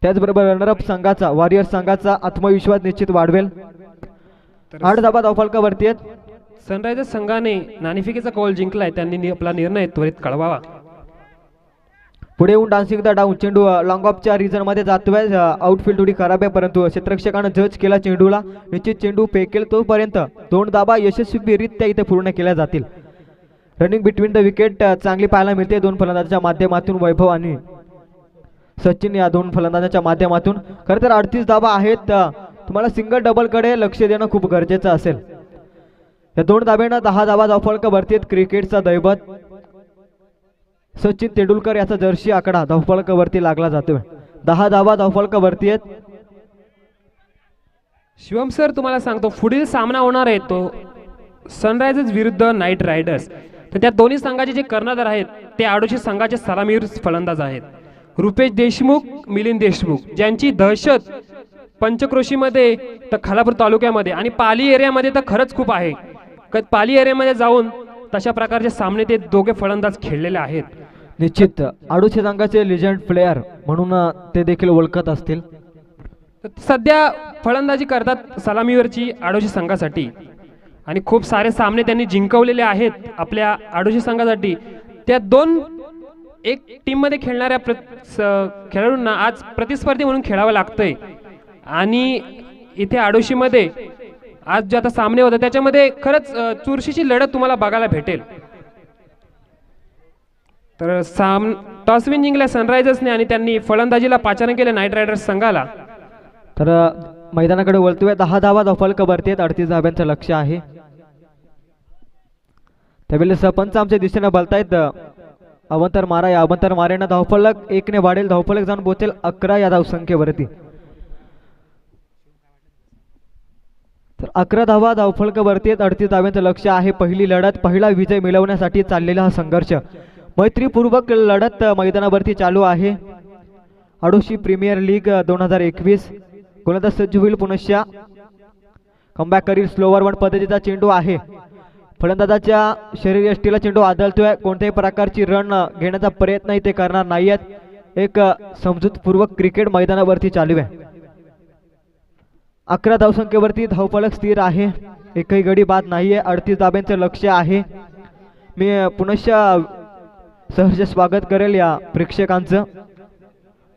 त्याचबरोबर रनरअप संघाचा, वॉरियर संघाचा आत्मविश्वास निश्चित वाढवेल. 8 धाबा धावफलकावरती आहेत. सनरायझर्स संघाने नाणेफेकीचा कौल जिंकलाय, त्यांनी आपला निर्णय त्वरित कळवावा. पुढे येऊन डान्सिंग द डाऊन. चेंडू लॉंग ऑफच्या रिझन मध्ये जातोय. आउटफील्ड थोडी खराब आहे, परंतु क्षेत्ररक्षकानं जज केला चेंडूला. निश्चित चेंडू फेकेल तोपर्यंत 2 धाबा यशस्वीरित्या इथे पूर्ण केल्या जातील. रनिंग बिटवीन द विकेट चांगली पाहायला मिळते दोन फलंदाजांच्या माध्यमातून, वैभव आणि सचिन या दोन फलंदाजांच्या माध्यमातून. खरं तर 38 धाबा आहेत. तुम्हाला सिंगल डबल कडे लक्ष देणं खूप गरजेचं असेल. या 2 धाब्यांना 10 धाबा धावफलकावरती आहेत. क्रिकेटचा दैवत सचिन तेंडुलकर याचा जर्सी आकडा धावफलकावरती लागला जातोय. 10 धाबा धावफलकावरती आहेत. शिवम सर, तुम्हाला सांगतो पुढील सामना होणार आहे तो सनरायझर्स विरुद्ध नाईट रायडर्स. तर त्या दोन्ही संघाचे जे कर्णधार आहेत ते आडोशी संघाचे सलामीवीर फलंदाज आहेत. रुपेश देशमुख, मिलिंद देशमुख, ज्यांची दहशत पंचक्रोशीमध्ये तर खालापूर तालुक्यामध्ये आणि पाली एरियामध्ये तर खरंच खूप आहे. पाली एरियामध्ये जाऊन तशा प्रकारचे सामने ते दोघे फलंदाज खेळलेले आहेत. निश्चित आडोशी संघाचे लिजंड प्लेयर म्हणून ते देखील ओळखत असतील. सध्या फलंदाजी करतात सलामीवरची आडोशी संघासाठी आणि खूप सारे सामने त्यांनी जिंकवलेले आहेत आपल्या आडोशी संघासाठी. त्या दोन एक टीम मध्ये खेळणाऱ्या खेळाडूंना आज प्रतिस्पर्धी म्हणून खेळावं लागतंय आणि इथे आडोशीमध्ये आज जे आता सामने होते त्याच्यामध्ये खरंच चुरशीची लढत तुम्हाला बघायला भेटेल. तर टॉस विन जिंकल्या सनरायझर्सने आणि त्यांनी फलंदाजीला पाचारण केलं नाईट रायडर्स संघाला. तर मैदानाकडे वळतोय. 10 धावा धावफलकावरती आहेत. 38 धाब्यांचं लक्ष आहे. त्यावेळेस पंच आमच्या दिशेने बोलतायत अवंतर मारा. या अवंतर मारेनं धावफलक 1ने वाढेल. धावफलक जाऊन पोहोचेल 11 या धावसंख्येवरती. तर 11 धावा धावफलकावरती आहेत. 38 धाव्यांचं लक्ष आहे. पहिली लढत, पहिला विजय मिळवण्यासाठी चाललेला हा संघर्ष, मैत्रीपूर्वक लढत मैदानावरती चालू आहे. Adoshi premier league 2021. गोलंदाज सज्ज होईल पुनश्च कमबॅक करील. स्लोवर वन पद्धतीचा चेंडू आहे. फलंदाजाच्या शरीरयष्टीला चेंडू आदळतोय. कोणत्याही प्रकारची रन घेण्याचा प्रयत्न इथे करणार नाहीयेत. एक समजूतपूर्वक क्रिकेट मैदानावरती चालू आहे. 11 धावसंख्येवरती धावफलक स्थिर आहे. एकही गडी बाद नाहीये. 38 धाब्यांचं लक्ष आहे. मी पुनश्च सहर्ष स्वागत करेल या प्रेक्षकांचं.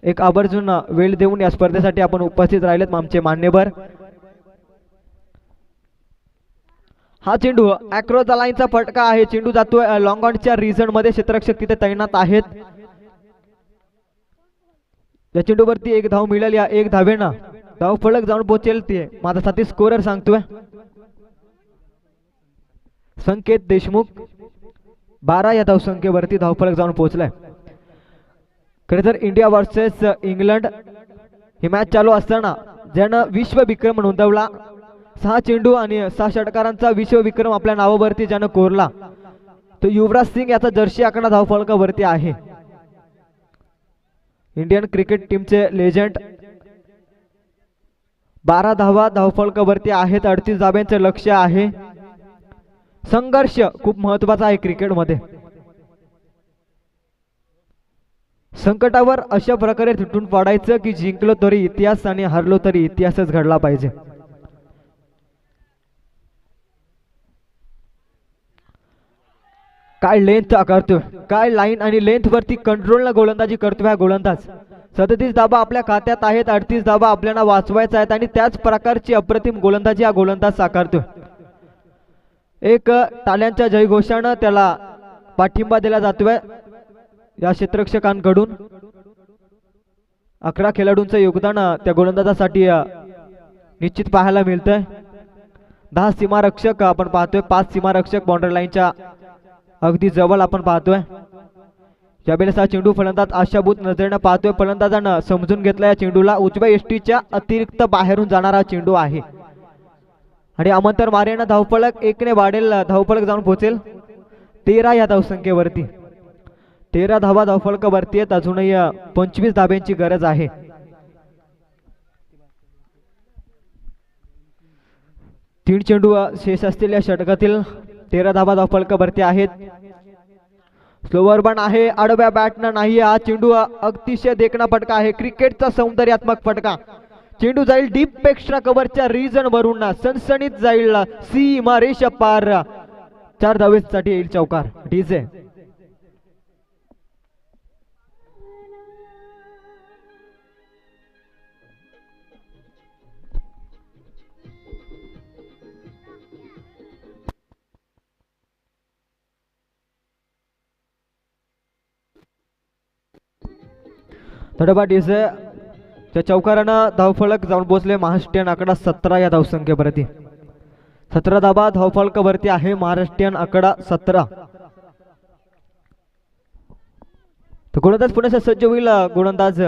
एक आवर्जून वेळ देऊन या स्पर्धेसाठी आपण उपस्थित राहिलेत आमचे मान्यवर. हा चेंडू अक्रॉस द लाईनचा फटका आहे. चेंडू जातोय लॉंग ऑनच्या रिझन मध्ये. क्षेत्ररक्षक तिथे तैनात आहेत. या चेंडूवरती 1 धाव मिळेल. या 1 धावेनं धावफलक जाऊन पोहोचेल. ते माझा साथी स्कोरर सांगतोय संकेत देशमुख. 12 या धावसंख्येवरती धावफलक जाऊन पोहोचलाय. खरे तर इंडिया वर्सेस इंग्लंड ही मॅच चालू असताना ज्यानं विश्व विक्रम नोंदवला 6 चेंडू आणि 6 षटकारांचा विश्वविक्रम आपल्या नावावरती ज्यानं कोरला तो युवराज सिंग याचा जर्सी आकडा धावफलकावरती आहे. इंडियन क्रिकेट टीमचे लेजंड 12 धावा धावफलकावरती आहेत. 38 धाब्यांचे लक्ष्य आहे. संघर्ष खूप महत्वाचा आहे क्रिकेटमध्ये. संकटावर अशा प्रकारे तुटून पडायचं की जिंकलो तरी इतिहास आणि हरलो तरी इतिहासच घडला पाहिजे. काय लेंथ करतोय, काय लाईन आणि लेंथ वरती कंट्रोलला गोलंदाजी करतोय हा गोलंदाज. 37 धाबा आपल्या खात्यात आहेत. 38 धाबा आपल्याला वाचवायचा आहेत आणि त्याच प्रकारची अप्रतिम गोलंदाजी हा गोलंदाज साकारतोय. एक टाळ्यांच्या जयघोषानं त्याला पाठिंबा दिला जातोय या क्षेत्ररक्षकांकडून. 11 खेळाडूंचं योगदान त्या गोलंदाजासाठी निश्चित पाहायला मिळतंय. 10 सीमारक्षक आपण पाहतोय. 5 सीमारक्षक बाउंड्री लाईनच्या अगदी जवळ आपण पाहतोय. ज्यावेळेस हा चेंडू फलंदाज आशाभूत नजरेनं पाहतोय. फलंदाजानं समजून घेतला या चेंडूला उजव्या यष्टीच्या अतिरिक्त बाहेरून जाणारा चेंडू आहे आणि अमंतर मारेनं धावफलक 1 ने वाढेल. धावफलक जाऊन पोहोचेल 13 या धावसंख्येवरती. 13 धावा धावफलकावरती आहेत. अजूनही 25 धाब्यांची गरज आहे. तीन चेंडू शेष असतील या षटकातील. 13 धावा धावफलकावरती आहेत. स्लोवर बन आहे. आडव्या बॅटनं नाही. हा चेंडू अतिशय देखणा फटका आहे. क्रिकेटचा सौंदर्यात्मक फटका. चेंडू जाईल डीप एक्स्ट्रा कव्हरच्या रिजन वरून सनसनीत जाईल सीमा रेषा पार. 4 धावेसाठी येईल चौकार. डीजे थोडाफार डीजे त्या चौकारानं धावफलक जाऊन पोहोचले. महाराष्ट्रीयन आकडा 17 या धावसंख्येवरती. 17 धाबा धावफलकावरती आहे. महाराष्ट्रीयन आकडा 17. तर गोलंदाज पुन्हा सज्ज होईल. गोलंदाज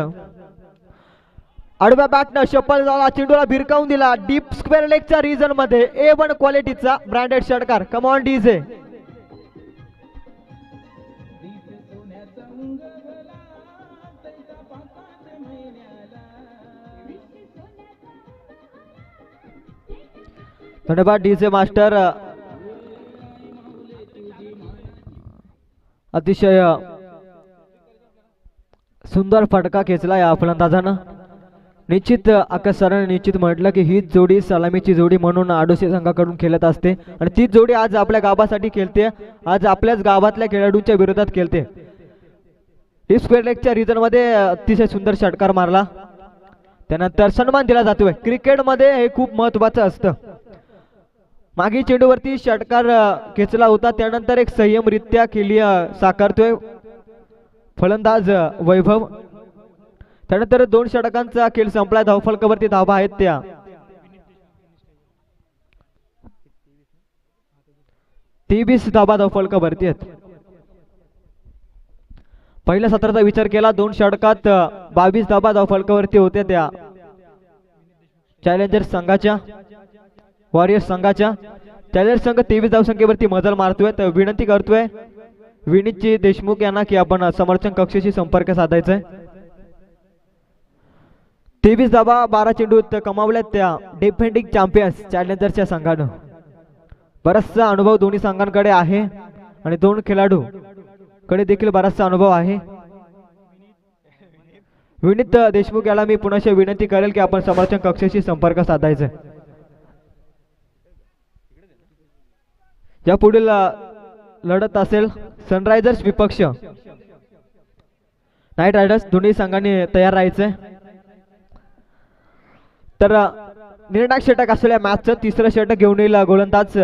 आडव्या बॅटनं शपल झाला. चेंडूला भिरकावून दिला डीप स्क्वेअर लेगच्या रिजन मध्ये. A1 क्वालिटीचा ब्रँडेड षटकार. Come on DJ. धन्यवाद डीजे मास्टर. अतिशय सुंदर फटका खेचला या फलंदाजानं. निश्चित आकाश सरांनी निश्चित म्हटलं की हीच जोडी सलामीची जोडी म्हणून आडोशी संघाकडून खेळत असते आणि तीच जोडी आज आपल्या गावासाठी खेळते. आज आपल्याच गावातल्या खेळाडूंच्या विरोधात खेळते. स्क्वेअर लेगच्या रिजन मध्ये अतिशय सुंदर षटकार मारला. त्यानंतर सन्मान दिला जातोय. क्रिकेटमध्ये हे खूप महत्वाचं असतं. मागील चेंडूवरती षटकार खेचला होता. त्यानंतर एक संयमरित्या केली साकारतोय फलंदाज वैभव. त्यानंतर 2 षटकांचा खेळ संपला. धावफलकावरती धावा आहेत त्या 23 धावा धावफलकावरती आहेत. पहिल्या सत्राचा विचार केला 2 षटकात 22 धावा धावफलकावरती होत्या त्या चॅलेंजर्स संघाच्या. वॉरियर्स संघाच्या. चॅलेंजर्स संघ 23 धावसंख्येवरती मजल मारतोय. तर विनंती करतोय विनीतजी देशमुख यांना की आपण समर्थन कक्षाशी संपर्क साधायचा आहे. 23 धावा 12 चेंडूत कमावल्यात त्या डिफेंडिंग चॅम्पियन्स चॅलेंजर्सच्या संघानं. बराचसा अनुभव दोन्ही संघांकडे आहे आणि 2 खेळाडू कडे देखील बराचसा अनुभव आहे. विनीत देशमुख याला मी पुन्हा विनंती करेल की आपण समर्थन कक्षाशी संपर्क साधायचा आहे. या पुढील लढत असेल सनरायझर्स विपक्ष नाईट रायडर्स. दोन्ही संघांनी तयार राहायचंय. तर निर्णायक षटक असलेल्या मॅचचं 3रं षटक घेऊन येईल गोलंदाज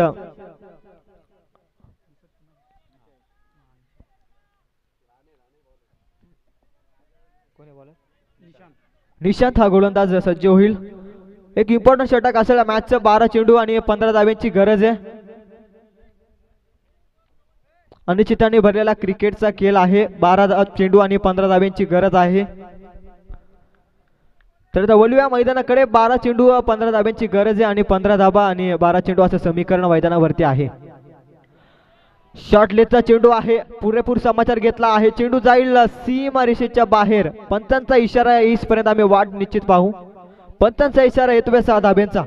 निशांत. हा गोलंदाज सज्ज होईल. एक इम्पॉर्टंट षटक असलेल्या मॅचचं 12 चेंडू आणि 15 धाब्यांची गरज आहे. अनिश्चिताने भरलेला क्रिकेटचा खेळ आहे. 12 चेंडू आणि 15 धाब्यांची गरज आहे. तर आता वळूया मैदानाकडे. 12 चेंडू 15 धाब्यांची गरज आहे आणि 15 धाबा आणि 12 चेंडू असं समीकरण मैदानावरती आहे. शॉर्ट लेगचा चेंडू आहे. पुरेपूर समाचार घेतला आहे. चेंडू जाईल सीमा रेषेच्या बाहेर. पंचांचा इशारा येईपर्यंत आम्ही वाट निश्चित पाहू. पंचांचा इशारा येतोय 6 धाब्यांचा.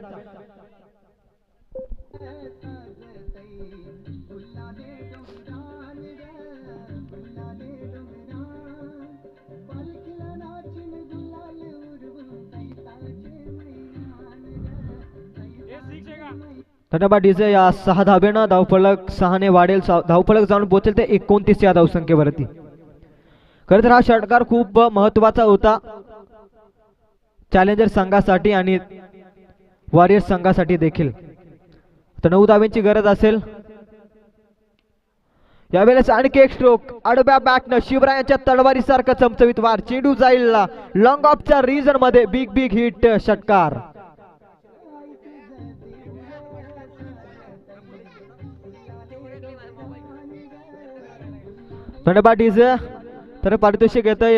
धन्यवाद डीजे. या 6 धाब्यानं धावफलक 6ने वाढेल. धावफलक जाऊन पोहोचेल ते 29 या धावसंख्येवरती. खरं तर हा षटकार खूप महत्वाचा होता चॅलेंजर संघासाठी आणि वॉरियर्स संघासाठी देखील. तर 9 धाब्यांची गरज असेल. यावेळेस आणखी एक स्ट्रोक आडव्या बॅटनं शिवरायांच्या तलवारीसारखा चमचमीत वार. चेंडू जाईल लॉंग ऑफच्या रिजन मध्ये. बिग हिट षटकार. धन्यवाद डीजे. तर पारितोषिक येतंय.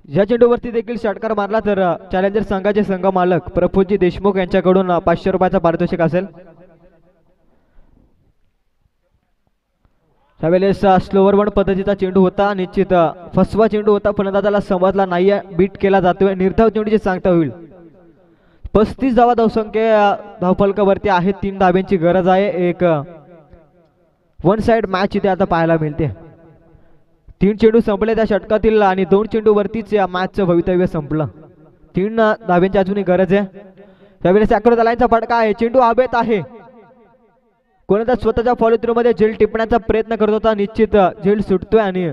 या चेंडूवरती देखील षटकार मारला तर चॅलेंजर संघाचे संघ मालक प्रफुल्लजी देशमुख यांच्याकडून 500 रुपयाचा पारितोषिक असेल. त्यावेळेस स्लोवर वन पद्धतीचा चेंडू होता. निश्चित फसवा चेंडू होता. फलंदाजाला समजला नाहीये. बीट केला जातोय. निर्धाव चेंडूची सांगता होईल. 35 धावा धावसंख्या धावफलकावरती आहे. 3 धाब्यांची गरज आहे. एक वन साइड मॅच इथे आता पाहायला मिळते. 3 चेंडू संपले त्या षटकातील आणि 2 चेंडू वरतीच या मॅचचं भवितव्य संपलं. 3 धाब्यांची अजूनही गरज आहे. त्यावेळेस अॅक्रोस लाईनचा फटका आहे. चेंडू हवेत आहे. कोणता स्वतःच्या फॉलो थ्रू मध्ये झेल टिपण्याचा प्रयत्न करत होता. निश्चित झेल सुटतोय आणि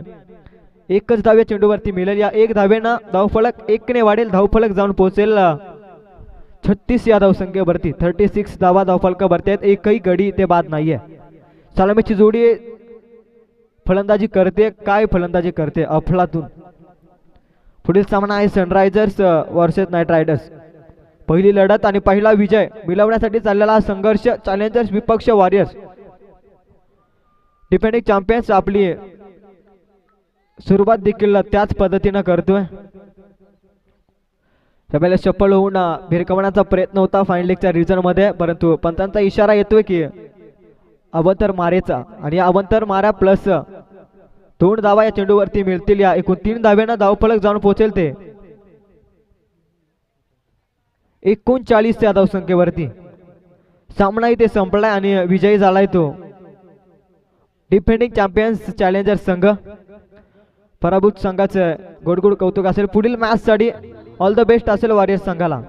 एकच धाव या चेंडूवरती मिळेल. या 1 धावेनं धावफलक 1ने वाढेल. धावफलक जाऊन पोहोचेल 36 या धावसंख्येवरती. 36 धावा धावफलकावरती आहेत. एकही गडी ते बाद नाहीये. सलामीची जोडी फलंदाजी करते. काय फलंदाजी करते अफलातून. पुढील सामना आहे सनरायझर्स वर्सेस नाईट रायडर्स. पहिली लढत आणि पहिला विजय मिळवण्यासाठी चाललेला हा संघर्ष. चॅलेंजर्स विपक्ष वॉरियर्स डिफेंडिंग चॅम्पियन्स आपली सुरुवात देखील त्याच पद्धतीनं करतोय. त्यावेळेला चप्पल होऊन भिरकवण्याचा प्रयत्न होता फाईन लेगच्या रिजन मध्ये. परंतु पंतांचा इशारा येतोय की अवंतर मारेचा आणि अवंतर मारा प्लस 2 धावा या चेंडूवरती मिळतील. या एकूण 3 धाव्यांना धावफलक जाऊन पोहोचेल ते 39 या धावसंख्येवरती. सामना इथे संपलाय आणि विजयी झालाय तो डिफेंडिंग चॅम्पियन्स चॅलेंजर संघ. पराभूत संघाचं गोडगोड कौतुक असेल. पुढील मॅच साठी ऑल द बेस्ट असेल वॉरियर्स संघाला.